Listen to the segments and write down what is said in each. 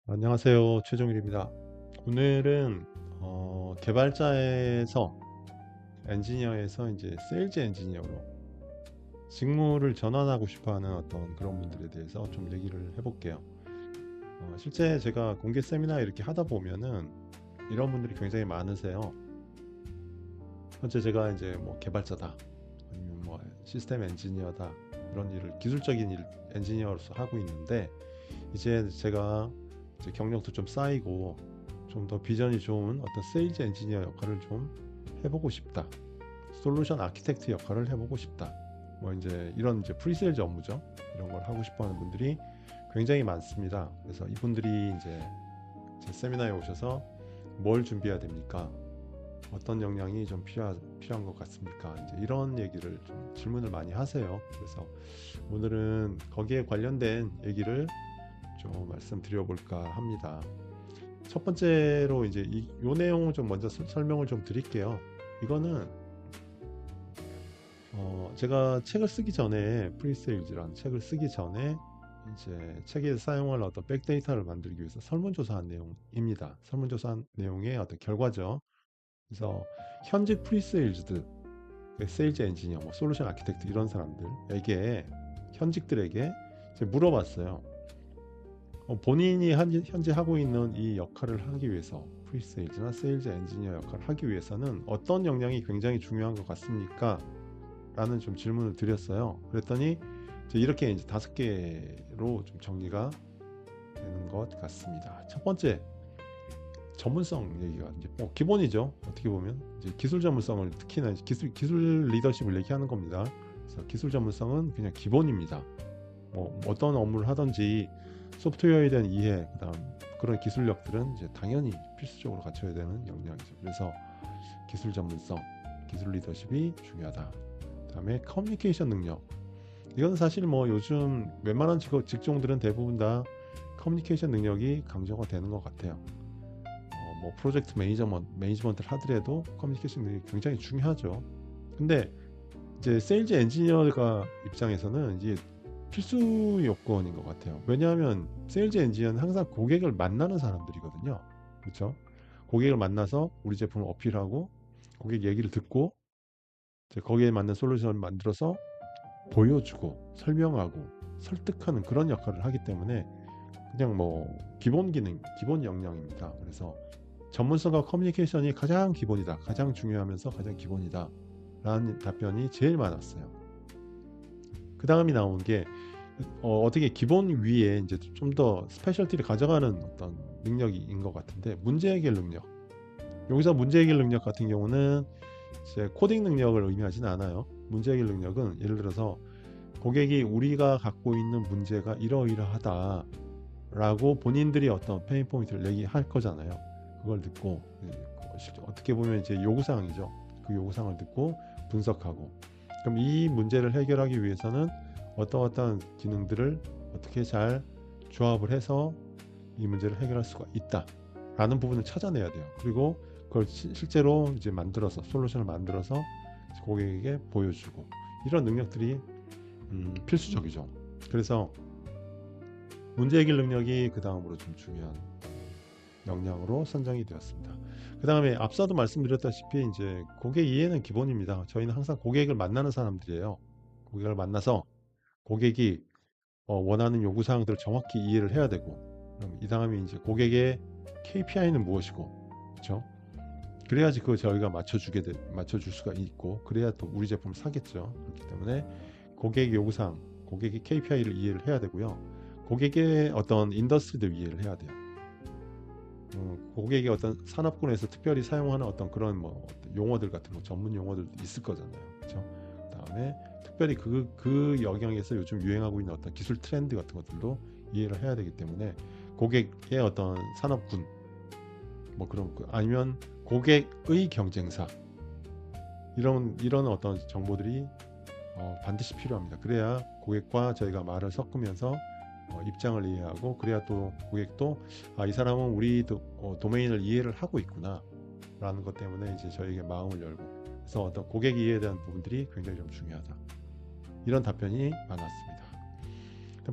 안녕하세요. 최종일입니다. 오늘은 개발자에서 엔지니어에서 이제 세일즈 엔지니어로 직무를 전환하고 싶어하는 어떤 그런 분들에 대해서 좀 얘기를 해볼게요. 실제 제가 공개 세미나 이렇게 하다 보면은 이런 분들이 굉장히 많으세요. 현재 제가 이제 뭐 개발자다, 아니면 뭐 시스템 엔지니어다, 이런 일을 기술적인 일 엔지니어로서 하고 있는데, 이제 제가 이제 경력도 좀 쌓이고 좀 더 비전이 좋은 어떤 세일즈 엔지니어 역할을 좀 해보고 싶다. 솔루션 아키텍트 역할을 해보고 싶다. 뭐 이제 이런 이제 프리세일즈 업무죠. 이런 걸 하고 싶어하는 분들이 굉장히 많습니다. 그래서 이분들이 이제 제 세미나에 오셔서 뭘 준비해야 됩니까? 어떤 역량이 좀 필요한 것 같습니까? 이제 이런 얘기를 좀 질문을 많이 하세요. 그래서 오늘은 거기에 관련된 얘기를 좀 말씀드려볼까 합니다. 첫 번째로 이제 요 내용을 좀 먼저 설명을 좀 드릴게요. 이거는 제가 책을 쓰기 전에, 프리세일즈라는 책을 쓰기 전에 이제 책에서 사용할 어떤 백데이터를 만들기 위해서 설문조사한 내용입니다. 설문조사한 내용의 어떤 결과죠. 그래서 현직 프리세일즈들, 세일즈 엔지니어, 뭐 솔루션 아키텍트 이런 사람들에게, 현직들에게 이제 물어봤어요. 본인이 현재 하고 있는 이 역할을 하기 위해서, 프리세일즈나 세일즈 엔지니어 역할을 하기 위해서는 어떤 역량이 굉장히 중요한 것 같습니까? 라는 좀 질문을 드렸어요. 그랬더니 이렇게 이제 5개로 좀 정리가 되는 것 같습니다. 첫 번째, 전문성 얘기가 이제 기본이죠. 어떻게 보면 이제 기술 전문성을, 특히나 기술 리더십을 얘기하는 겁니다. 그래서 기술 전문성은 그냥 기본입니다. 뭐 어떤 업무를 하든지 소프트웨어에 대한 이해, 그다음 그런 기술력들은 이제 당연히 필수적으로 갖춰야 되는 역량이죠. 그래서 기술 전문성, 기술 리더십이 중요하다. 그다음에 커뮤니케이션 능력. 이건 사실 뭐 요즘 웬만한 직종들은 대부분 다 커뮤니케이션 능력이 강조가 되는 것 같아요. 뭐 프로젝트 매니지먼트를 하더라도 커뮤니케이션 능력이 굉장히 중요하죠. 근데 이제 세일즈 엔지니어가 입장에서는 이제 필수 요건인 것 같아요. 왜냐하면 세일즈 엔지니어는 항상 고객을 만나는 사람들이거든요. 그렇죠? 고객을 만나서 우리 제품을 어필하고 고객 얘기를 듣고 이제 거기에 맞는 솔루션을 만들어서 보여주고 설명하고 설득하는 그런 역할을 하기 때문에 그냥 뭐 기본 기능, 기본 역량입니다. 그래서 전문성과 커뮤니케이션이 가장 기본이다, 가장 중요하면서 가장 기본이다 라는 답변이 제일 많았어요. 그 다음이 나온 게 어떻게 기본 위에 이제 좀 더 스페셜티를 가져가는 어떤 능력인 것 같은데, 문제 해결 능력. 여기서 문제 해결 능력 같은 경우는 이제 코딩 능력을 의미하지는 않아요. 문제 해결 능력은 예를 들어서 고객이 우리가 갖고 있는 문제가 이러이러하다 라고 본인들이 어떤 페인 포인트를 얘기할 거잖아요. 그걸 듣고 어떻게 보면 이제 요구사항이죠. 그 요구사항을 듣고 분석하고, 그럼 이 문제를 해결하기 위해서는 어떤 기능들을 어떻게 잘 조합을 해서 이 문제를 해결할 수가 있다 라는 부분을 찾아내야 돼요. 그리고 그걸 실제로 이제 만들어서, 솔루션을 만들어서 고객에게 보여주고, 이런 능력들이 필수적이죠. 그래서 문제 해결 능력이 그 다음으로 좀 중요한 역량으로 선정이 되었습니다. 그 다음에 앞서도 말씀드렸다시피 이제 고객 이해는 기본입니다. 저희는 항상 고객을 만나는 사람들이에요. 고객을 만나서 고객이 원하는 요구사항들을 정확히 이해를 해야 되고, 그럼 이 다음에 이제 고객의 KPI는 무엇이고, 그렇죠? 그래야지 그거 저희가 맞춰줄 수가 있고, 그래야 또 우리 제품을 사겠죠. 그렇기 때문에 고객 요구사항, 고객의 KPI를 이해를 해야 되고요. 고객의 어떤 인더스트리도 이해를 해야 돼요. 고객의 어떤 산업군에서 특별히 사용하는 어떤 그런 뭐 용어들 같은 거, 전문 용어들도 있을 거잖아요. 그렇죠? 그다음에 특별히 그 영역에서 요즘 유행하고 있는 어떤 기술 트렌드 같은 것들도 이해를 해야 되기 때문에 고객의 어떤 산업군, 뭐 그런 아니면 고객의 경쟁사, 이런 어떤 정보들이 반드시 필요합니다. 그래야 고객과 저희가 말을 섞으면서 입장을 이해하고, 그래야 또 고객도 이 사람은 우리 도메인을 이해를 하고 있구나 라는 것 때문에 이제 저에게 마음을 열고, 그래서 어떤 고객 이해에 대한 부분들이 굉장히 좀 중요하다, 이런 답변이 많았습니다.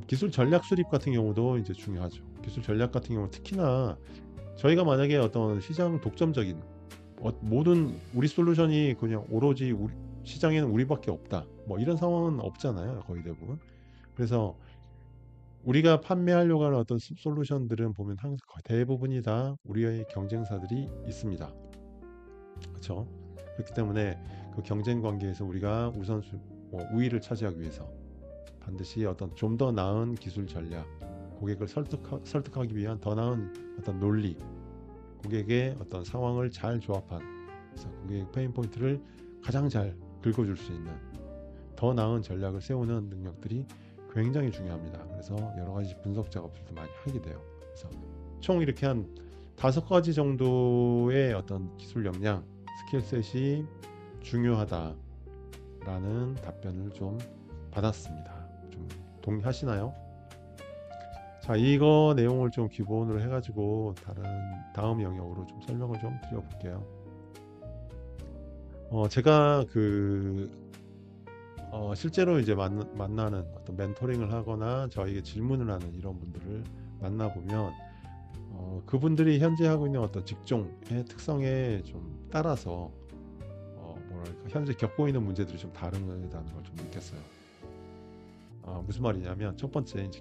기술 전략 수립 같은 경우도 이제 중요하죠. 기술 전략 같은 경우 특히나 저희가 만약에 어떤 시장 독점적인 모든 우리 솔루션이 그냥 오로지 시장에는 우리밖에 없다, 뭐 이런 상황은 없잖아요, 거의 대부분. 그래서 우리가 판매하려고 하는 어떤 솔루션들은 보면 항상 대부분이 다 우리의 경쟁사들이 있습니다. 그렇죠? 그렇기 때문에 그 경쟁 관계에서 우리가 우위를 차지하기 위해서 반드시 어떤 좀 더 나은 기술 전략, 고객을 설득하기 위한 더 나은 어떤 논리, 고객의 어떤 상황을 잘 조합한, 그래서 고객의 페인 포인트를 가장 잘 긁어줄 수 있는 더 나은 전략을 세우는 능력들이 굉장히 중요합니다. 그래서 여러 가지 분석 작업들도 많이 하게 돼요. 그래서 총 이렇게 한 5가지 정도의 어떤 기술 역량, 스킬셋이 중요하다라는 답변을 좀 받았습니다. 좀 동의하시나요? 자, 이거 내용을 좀 기본으로 해가지고 다음 영역으로 좀 설명을 좀 드려볼게요. 제가 실제로 이제 만나는 어떤 멘토링을 하거나 저에게 질문을 하는 이런 분들을 만나보면 그분들이 현재 하고 있는 어떤 직종의 특성에 좀 따라서 뭐랄까 현재 겪고 있는 문제들이 좀 다르다는 걸 좀 느꼈어요. 무슨 말이냐면 첫 번째 이제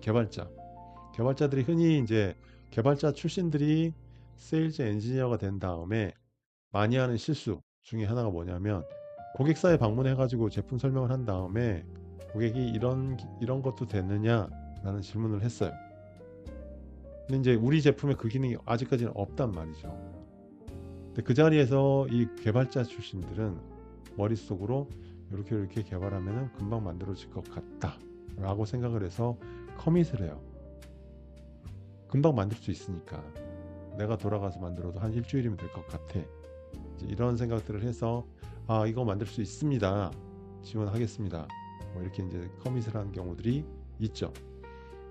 개발자들이 흔히 이제 개발자 출신들이 세일즈 엔지니어가 된 다음에 많이 하는 실수 중에 하나가 뭐냐면 고객사에 방문해 가지고 제품 설명을 한 다음에 고객이 이런 것도 되느냐라는 질문을 했어요. 근데 이제 우리 제품에 그 기능이 아직까지는 없단 말이죠. 근데 그 자리에서 이 개발자 출신들은 머릿속으로 이렇게 개발하면 금방 만들어질 것 같다 라고 생각을 해서 커밋을 해요. 금방 만들 수 있으니까 내가 돌아가서 만들어도 한 일주일이면 될 것 같아, 이제 이런 생각들을 해서 이거 만들 수 있습니다, 지원하겠습니다, 뭐 이렇게 이제 커밋을 하는 경우들이 있죠.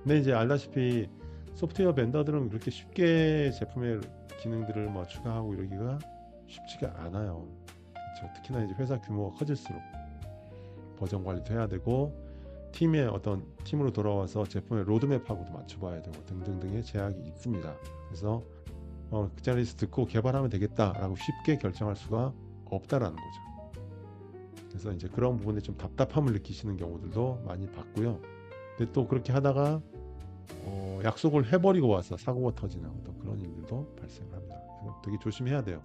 근데 이제 알다시피 소프트웨어 벤더들은 그렇게 쉽게 제품의 기능들을 뭐 추가하고 이러기가 쉽지가 않아요. 그렇죠? 특히나 이제 회사 규모가 커질수록 버전 관리도 해야 되고 팀으로 돌아와서 제품의 로드맵하고도 맞춰봐야 되고 등등등의 제약이 있습니다. 그래서 그 자리에서 듣고 개발하면 되겠다라고 쉽게 결정할 수가 없다라는 거죠. 그래서 이제 그런 부분에 좀 답답함을 느끼시는 경우들도 많이 봤고요. 근데 또 그렇게 하다가 약속을 해버리고 와서 사고가 터지는 어떤 그런 일들도 발생을 합니다. 그래서 되게 조심해야 돼요.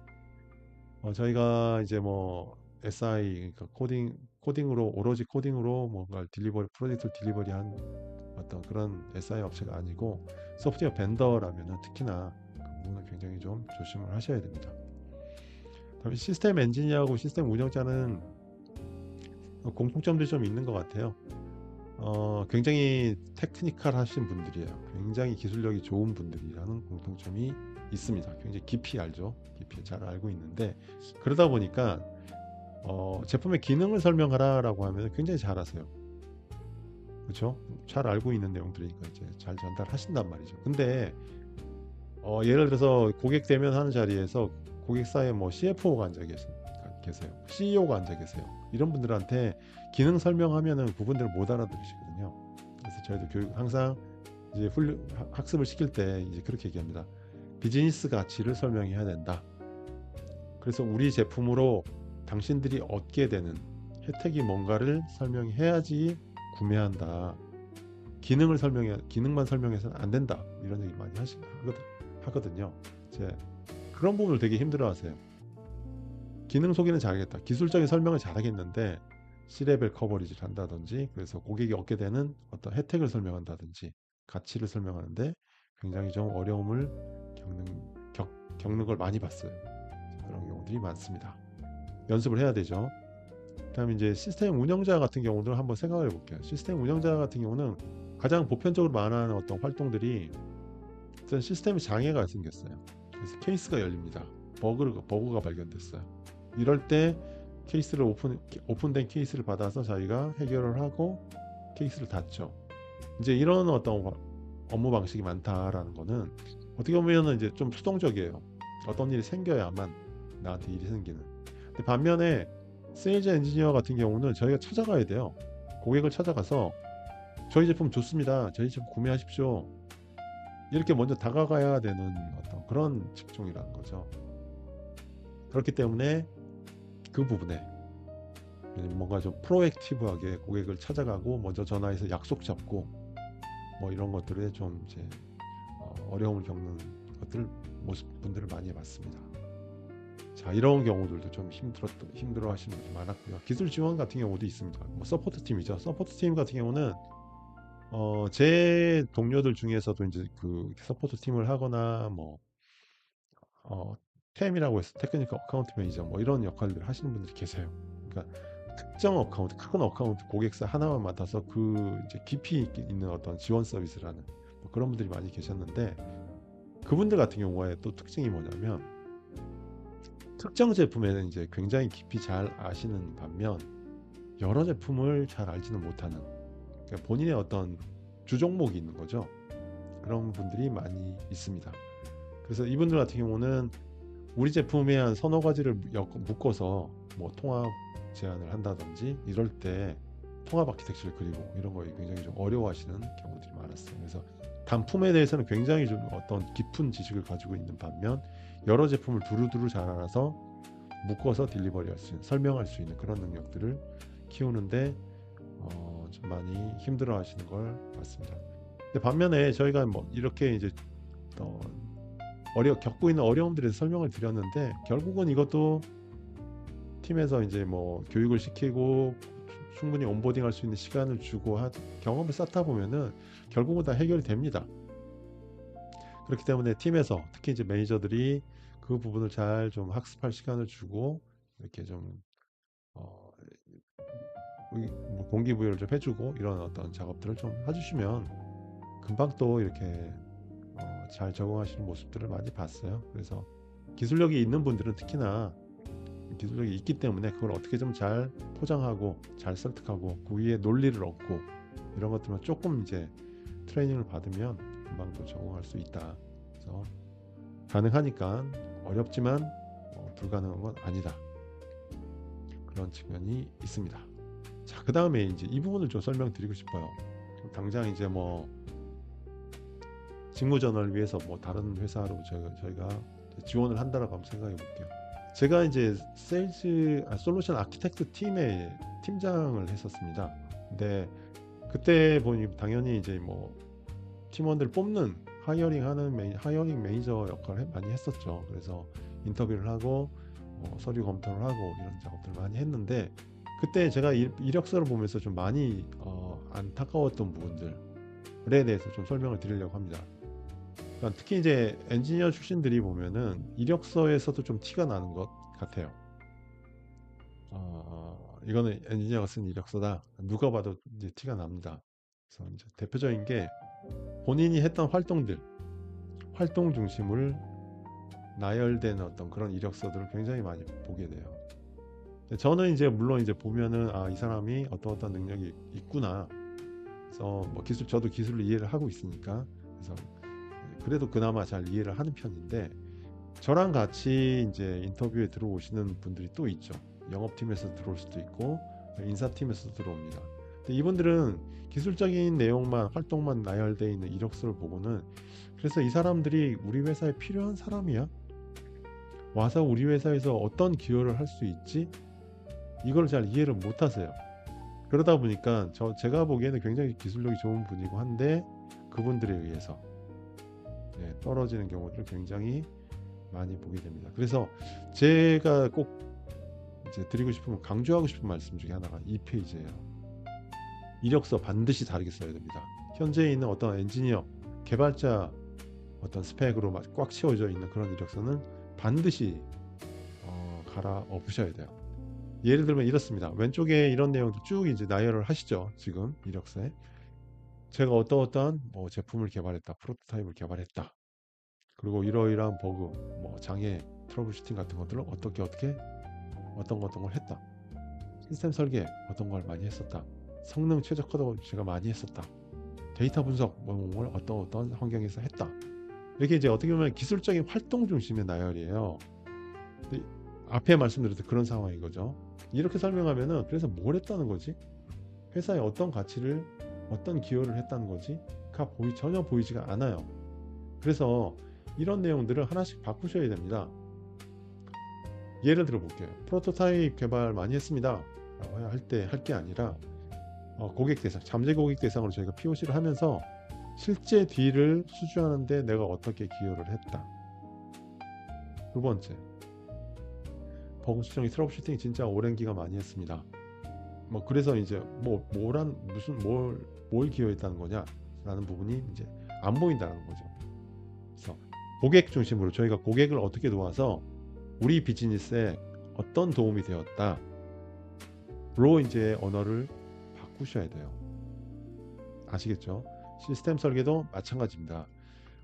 저희가 이제 뭐 SI, 그러니까 코딩으로 오로지 코딩으로 뭔가 프로젝트를 딜리버리한 어떤 그런 SI 업체가 아니고 소프트웨어 벤더라면은 특히나 그 부분은 굉장히 좀 조심을 하셔야 됩니다. 다음에 시스템 엔지니어하고 시스템 운영자는 공통점들이 좀 있는 것 같아요. 굉장히 테크니컬 하신 분들이에요. 굉장히 기술력이 좋은 분들이라는 공통점이 있습니다. 굉장히 깊이 알죠. 깊이 잘 알고 있는데, 그러다 보니까 제품의 기능을 설명하라 라고 하면 굉장히 잘하세요. 그렇죠? 잘 알고 있는 내용들이니까 이제 잘 전달하신단 말이죠. 근데 예를 들어서 고객 대면하는 자리에서 고객사에 뭐 CFO가 앉아 계세요. CEO가 앉아 계세요. 이런 분들한테 기능 설명하면은 그분들을 못 알아들으시거든요. 그래서 저희도 항상 이제 학습을 시킬 때 이제 그렇게 얘기합니다. 비즈니스 가치를 설명해야 된다. 그래서 우리 제품으로 당신들이 얻게 되는 혜택이 뭔가를 설명해야지 구매한다. 기능만 설명해서는 안 된다. 이런 얘기 많이 하거든요. 그런 부분을 되게 힘들어하세요. 기능 소개는 잘하겠다, 기술적인 설명을 잘하겠는데 C레벨 커버리지를 한다든지, 그래서 고객이 얻게 되는 어떤 혜택을 설명한다든지 가치를 설명하는데 굉장히 좀 어려움을 겪는 걸 많이 봤어요. 그런 경우들이 많습니다. 연습을 해야 되죠. 그다음에 이제 시스템 운영자 같은 경우도 한번 생각해 볼게요. 시스템 운영자 같은 경우는 가장 보편적으로 말하는 어떤 활동들이 어떤 시스템에 장애가 생겼어요. 그래서 케이스가 열립니다. 버그가 발견됐어요. 이럴 때 케이스를 오픈된 케이스를 받아서 자기가 해결을 하고 케이스를 닫죠. 이제 이런 어떤 업무 방식이 많다라는 거는 어떻게 보면 이제 좀 수동적이에요. 어떤 일이 생겨야만 나한테 일이 생기는. 근데 반면에 세일즈 엔지니어 같은 경우는 저희가 찾아가야 돼요. 고객을 찾아가서 저희 제품 좋습니다, 저희 제품 구매하십시오, 이렇게 먼저 다가가야 되는 어떤 그런 직종이라는 거죠. 그렇기 때문에 그 부분에 뭔가 좀 프로액티브하게 고객을 찾아가고 먼저 전화해서 약속 잡고 뭐 이런 것들에 좀 이제 어려움을 겪는 분들을 많이 봤습니다. 자, 이런 경우들도 좀 힘들어 하시는 분들 많았고요. 기술 지원 같은 경우도 있습니다. 뭐 서포트 팀이죠. 서포트 팀 같은 경우는 제 동료들 중에서도 이제 그 서포트 팀을 하거나 뭐 템이라고 해서 테크니컬 어카운트 매니저 뭐 이런 역할들을 하시는 분들이 계세요. 그러니까 특정 어카운트, 큰 어카운트 고객사 하나만 맡아서 그 이제 깊이 있는 어떤 지원 서비스를 하는 뭐 그런 분들이 많이 계셨는데, 그분들 같은 경우에 또 특징이 뭐냐면 특정 제품에는 이제 굉장히 깊이 잘 아시는 반면 여러 제품을 잘 알지는 못하는, 그러니까 본인의 어떤 주종목이 있는 거죠. 그런 분들이 많이 있습니다. 그래서 이분들 같은 경우는 우리 제품에 한 서너 가지를 묶어서 뭐 통합 제안을 한다든지 이럴 때 통합 아키텍처를 그리고 이런 거에 굉장히 좀 어려워하시는 경우들이 많았어요. 그래서 단품에 대해서는 굉장히 좀 어떤 깊은 지식을 가지고 있는 반면 여러 제품을 두루두루 잘 알아서 묶어서 딜리버리 할 수 있는, 설명할 수 있는 그런 능력들을 키우는데 좀 많이 힘들어 하시는 걸 봤습니다. 근데 반면에 저희가 뭐 이렇게 이제 겪고 있는 어려움들에 대해서 설명을 드렸는데, 결국은 이것도 팀에서 이제 뭐 교육을 시키고 충분히 온보딩 할 수 있는 시간을 주고 경험을 쌓다 보면은 결국은 다 해결이 됩니다. 그렇기 때문에 팀에서 특히 이제 매니저들이 그 부분을 잘 좀 학습할 시간을 주고 이렇게 좀 뭐 동기부여를 좀 해주고 이런 어떤 작업들을 좀 해주시면 금방 또 이렇게 잘 적응하시는 모습들을 많이 봤어요. 그래서 기술력이 있는 분들은 특히나 기술력이 있기 때문에 그걸 어떻게 좀 잘 포장하고 잘 설득하고 그 위에 논리를 얻고 이런 것들만 조금 이제 트레이닝을 받으면 금방 또 적응할 수 있다. 그래서 가능하니까 어렵지만 불가능한 건 아니다. 그런 측면이 있습니다. 자, 그 다음에 이제 이 부분을 좀 설명드리고 싶어요. 당장 이제 뭐 직무 전환을 위해서 뭐 다른 회사로 저희가 지원을 한다라고 한번 생각해 볼게요. 제가 이제 솔루션 아키텍트 팀의 팀장을 했었습니다. 근데 그때 보니 당연히 이제 뭐 팀원들 뽑는 하이어링 매니저 역할을 많이 했었죠. 그래서 인터뷰를 하고 서류 검토를 하고 이런 작업들을 많이 했는데, 그때 제가 이력서를 보면서 좀 많이 안타까웠던 부분들에 대해서 좀 설명을 드리려고 합니다. 그러니까 특히 이제 엔지니어 출신들이 보면은 이력서에서도 좀 티가 나는 것 같아요. 이거는 엔지니어가 쓴 이력서다. 누가 봐도 이제 티가 납니다. 그래서 이제 대표적인 게 본인이 했던 활동 중심을 나열된 어떤 그런 이력서들을 굉장히 많이 보게 돼요. 저는 이제 물론 이제 보면은 이 사람이 어떤 능력이 있구나. 그래서 뭐 저도 기술을 이해를 하고 있으니까 그래서 그래도 그나마 잘 이해를 하는 편인데, 저랑 같이 이제 인터뷰에 들어오시는 분들이 또 있죠. 영업팀에서 들어올 수도 있고 인사팀에서 들어옵니다. 근데 이분들은 기술적인 내용만, 활동만 나열되어 있는 이력서를 보고는 그래서 이 사람들이 우리 회사에 필요한 사람이야? 와서 우리 회사에서 어떤 기여를 할 수 있지? 이걸 잘 이해를 못 하세요. 그러다 보니까 제가 보기에는 굉장히 기술력이 좋은 분이고 한데 그분들에 의해서 떨어지는 경우들을 굉장히 많이 보게 됩니다. 그래서 제가 꼭 이제 드리고 싶은, 강조하고 싶은 말씀 중에 하나가 이 페이지예요. 이력서 반드시 다르게 써야 됩니다. 현재 있는 어떤 엔지니어, 개발자 어떤 스펙으로 꽉 채워져 있는 그런 이력서는 반드시 갈아엎으셔야 돼요. 예를 들면 이렇습니다. 왼쪽에 이런 내용도 쭉 이제 나열을 하시죠. 지금 이력서에 제가 어떠한 뭐 제품을 개발했다, 프로토타입을 개발했다, 그리고 이러이러한 버그, 뭐 장애, 트러블 슈팅 같은 것들을 어떤 걸 했다, 시스템 설계 어떤 걸 많이 했었다, 성능 최적화도 제가 많이 했었다, 데이터 분석 뭘 어떤 환경에서 했다. 이렇게 이제 어떻게 보면 기술적인 활동 중심의 나열이에요. 앞에 말씀드렸던 그런 상황인 거죠. 이렇게 설명하면은 그래서 뭘 했다는 거지? 회사에 어떤 가치를, 어떤 기여를 했다는 거지? 전혀 보이지가 않아요. 그래서 이런 내용들을 하나씩 바꾸셔야 됩니다. 예를 들어 볼게요. 프로토타입 개발 많이 했습니다 라고 할 게 아니라 고객 대상, 잠재 고객 대상으로 저희가 POC를 하면서 실제 딜을 수주하는데 내가 어떻게 기여를 했다. 두 번째, 버그 수정이 트러블슈팅 진짜 오랜 기간 많이 했습니다. 뭐 그래서 이제 뭘 기여했다는 거냐 라는 부분이 이제 안 보인다는 거죠. 그래서 고객 중심으로 저희가 고객을 어떻게 도와서 우리 비즈니스에 어떤 도움이 되었다 로 이제 언어를 바꾸셔야 돼요. 아시겠죠? 시스템 설계도 마찬가지입니다.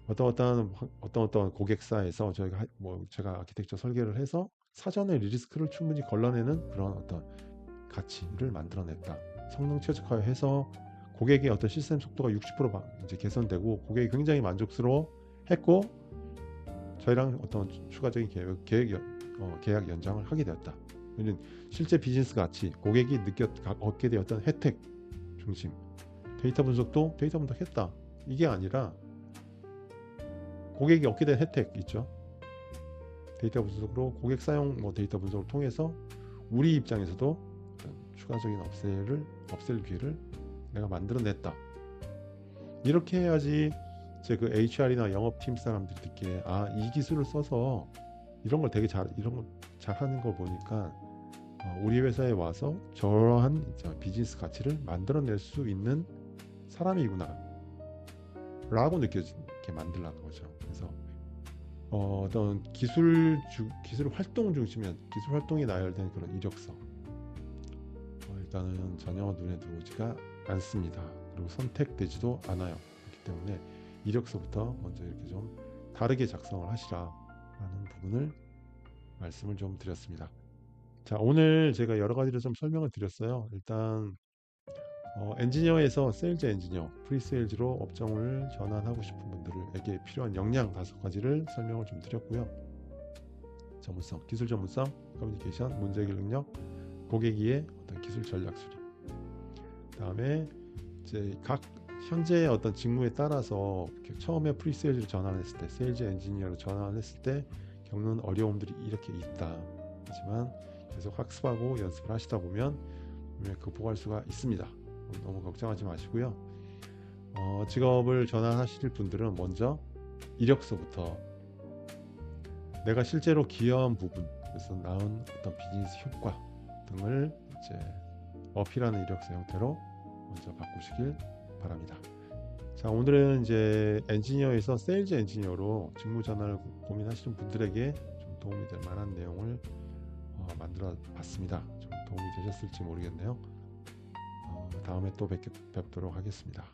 어떤 고객사에서 제가 아키텍처 설계를 해서 사전에 리스크를 충분히 걸러내는 그런 어떤 가치를 만들어냈다. 성능 최적화해서 고객의 어떤 시스템 속도가 60% 이제 개선되고 고객이 굉장히 만족스러워 했고 저희랑 어떤 추가적인 계약 연장을 하게 되었다. 실제 비즈니스 가치, 고객이 얻게 되었던 혜택 중심, 데이터 분석했다. 이게 아니라 고객이 얻게 된 혜택 있죠. 데이터 분석으로 고객 사용 데이터 분석을 통해서 우리 입장에서도 어떤 추가적인 업셀 기회를 내가 만들어냈다. 이렇게 해야지 제 그 HR이나 영업팀 사람들이 듣기에 이 기술을 써서 이런 걸 잘하는 걸 보니까 우리 회사에 와서 저러한 비즈니스 가치를 만들어낼 수 있는 사람이구나 라고 느껴지게 만들라는 거죠. 그래서 어떤 기술 활동 중심의 기술 활동이 나열된 그런 이력서 일단은 전혀 눈에 들어오지가 않습니다. 그리고 선택되지도 않아요. 그렇기 때문에 이력서부터 먼저 이렇게 좀 다르게 작성을 하시라라는 부분을 말씀을 좀 드렸습니다. 자, 오늘 제가 여러 가지를 좀 설명을 드렸어요. 일단 엔지니어에서 세일즈 엔지니어, 프리세일즈로 업종을 전환하고 싶은 분들에게 필요한 역량 5가지를 설명을 좀 드렸고요. 전문성, 기술 전문성, 커뮤니케이션, 문제 해결 능력, 고객 이해, 어떤 기술 전략 수립. 다음에 이제 각 현재의 어떤 직무에 따라서 처음에 프리세일즈로 전환했을 때, 세일즈 엔지니어로 전환했을 때 겪는 어려움들이 이렇게 있다. 하지만 계속 학습하고 연습을 하시다 보면 분명히 극복할 수가 있습니다. 너무 걱정하지 마시고요. 직업을 전환하실 분들은 먼저 이력서부터 내가 실제로 기여한 부분, 그래서 나온 어떤 비즈니스 효과 등을 이제 어필하는 이력서 형태로 먼저 바꾸시길 바랍니다. 자, 오늘은 이제 엔지니어에서 세일즈 엔지니어로 직무 전환을 고민하시는 분들에게 좀 도움이 될 만한 내용을 만들어 봤습니다. 좀 도움이 되셨을지 모르겠네요. 다음에 또 뵙도록 하겠습니다.